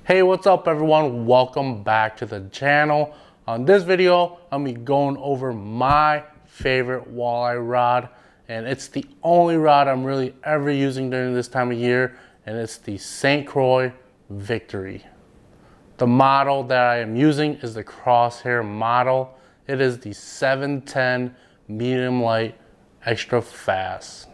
Hey, what's up everyone? Welcome back to the channel. On this video, I'm gonna be going over my favorite walleye rod, and it's the only rod I'm really ever using during this time of year, and it's the St. Croix Victory. The model that I am using is the Crosshair model. It is the 710 medium light extra fast.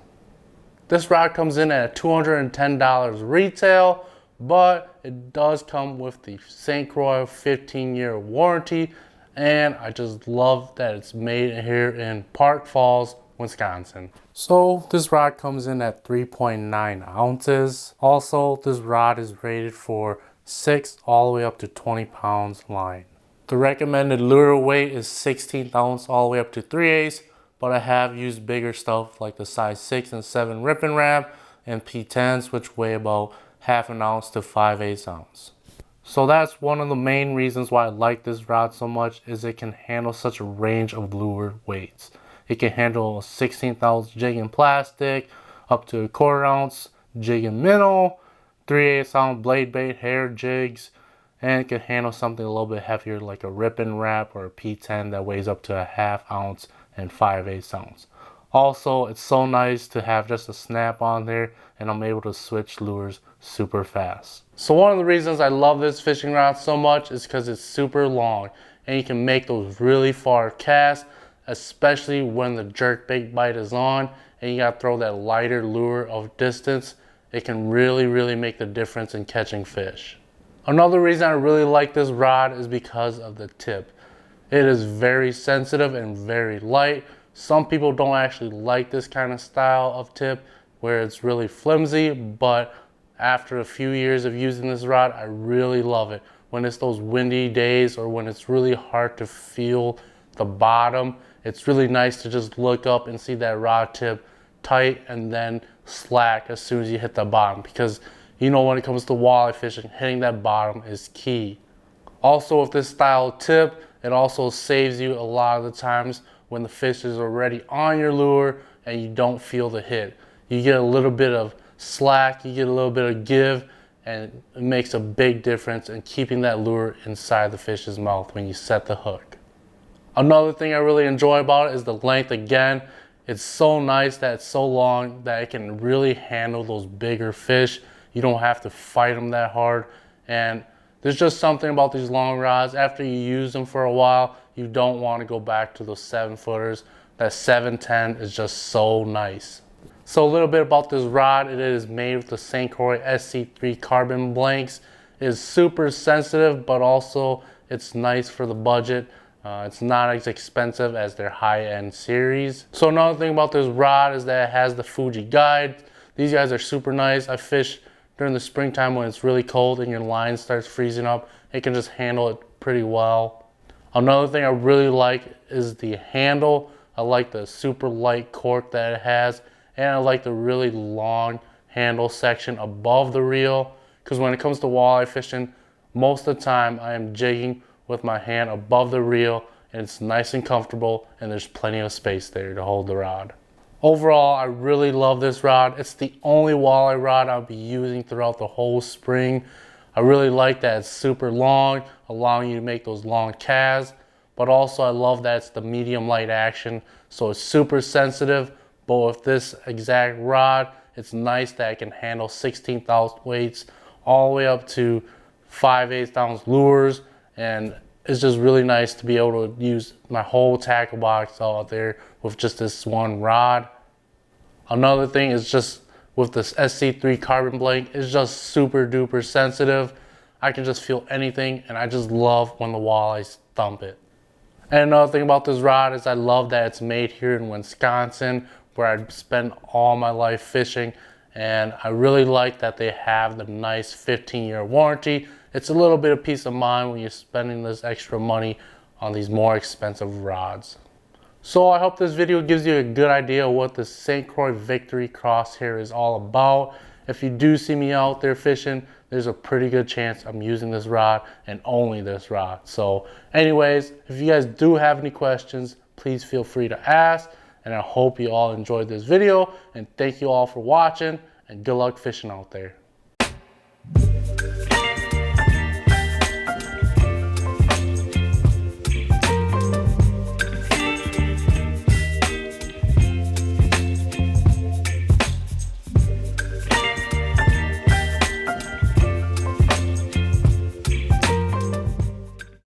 This rod comes in at $210 retail, but it does come with the St. Croix 15-year warranty, and I just love that it's made here in Park Falls, Wisconsin. So this rod comes in at 3.9 ounces. Also, this rod is rated for 6 all the way up to 20 pounds line. The recommended lure weight is 16 ounce all the way up to 3/8, but I have used bigger stuff like the size 6 and 7 Rip and Wrap and P10s, which weigh about half an ounce to 5/8 ounce. So that's one of the main reasons why I like this rod so much, is it can handle such a range of lure weights. It can handle a 16th ounce jig in plastic, up to a 1/4 ounce jig in minnow, 3/8 ounce blade bait hair jigs, and it can handle something a little bit heavier like a Rip and Wrap or a P10 that weighs up to a 1/2 ounce and 5/8 ounce. Also, it's so nice to have just a snap on there, and I'm able to switch lures super fast. So one of the reasons I love this fishing rod so much is because it's super long, and you can make those really far casts, especially when the jerkbait bite is on and you gotta throw that lighter lure of distance. It can really make the difference in catching fish. Another reason I really like this rod is because of the tip. It is very sensitive and very light. Some people don't actually like this kind of style of tip where it's really flimsy, but after a few years of using this rod, I really love it. When it's those windy days or when it's really hard to feel the bottom, it's really nice to just look up and see that rod tip tight and then slack as soon as you hit the bottom, because you know when it comes to walleye fishing, hitting that bottom is key. Also, with this style tip, it also saves you a lot of the times when the fish is already on your lure and you don't feel the hit. You get a little bit of slack, you get a little bit of give, and it makes a big difference in keeping that lure inside the fish's mouth when you set the hook. Another thing I really enjoy about it is the length. Again, it's so nice that it's so long that it can really handle those bigger fish. You don't have to fight them that hard, and there's just something about these long rods. After you use them for a while, you don't want to go back to those 7-footers. That 710 is just so nice. So a little bit about this rod. It is made with the St. Croix SC3 carbon blanks. It is super sensitive, but also it's nice for the budget. It's not as expensive as their high-end series. So another thing about this rod is that it has the Fuji guide. These guys are super nice. I fish during the springtime when it's really cold and your line starts freezing up. It can just handle it pretty well. Another thing I really like is the handle. I like the super light cork that it has, and I like the really long handle section above the reel, because when it comes to walleye fishing, most of the time I am jigging with my hand above the reel, and it's nice and comfortable, and there's plenty of space there to hold the rod. Overall, I really love this rod. It's the only walleye rod I'll be using throughout the whole spring. I really like that it's super long, allowing you to make those long casts, but also I love that it's the medium light action, so it's super sensitive. But with this exact rod, it's nice that it can handle 16th ounce weights all the way up to 5/8 ounce lures, and it's just really nice to be able to use my whole tackle box out there with just this one rod. Another thing is just with this SC3 carbon blank, it's just super duper sensitive. I can just feel anything, and I just love when the walleyes thump it. And another thing about this rod is I love that it's made here in Wisconsin, where I spend all my life fishing, and I really like that they have the nice 15-year warranty. It's a little bit of peace of mind when you're spending this extra money on these more expensive rods. So I hope this video gives you a good idea of what the St. Croix Victory Crosshair is all about. If you do see me out there fishing, there's a pretty good chance I'm using this rod and only this rod. So anyways, if you guys do have any questions, please feel free to ask. And I hope you all enjoyed this video, and thank you all for watching, and good luck fishing out there.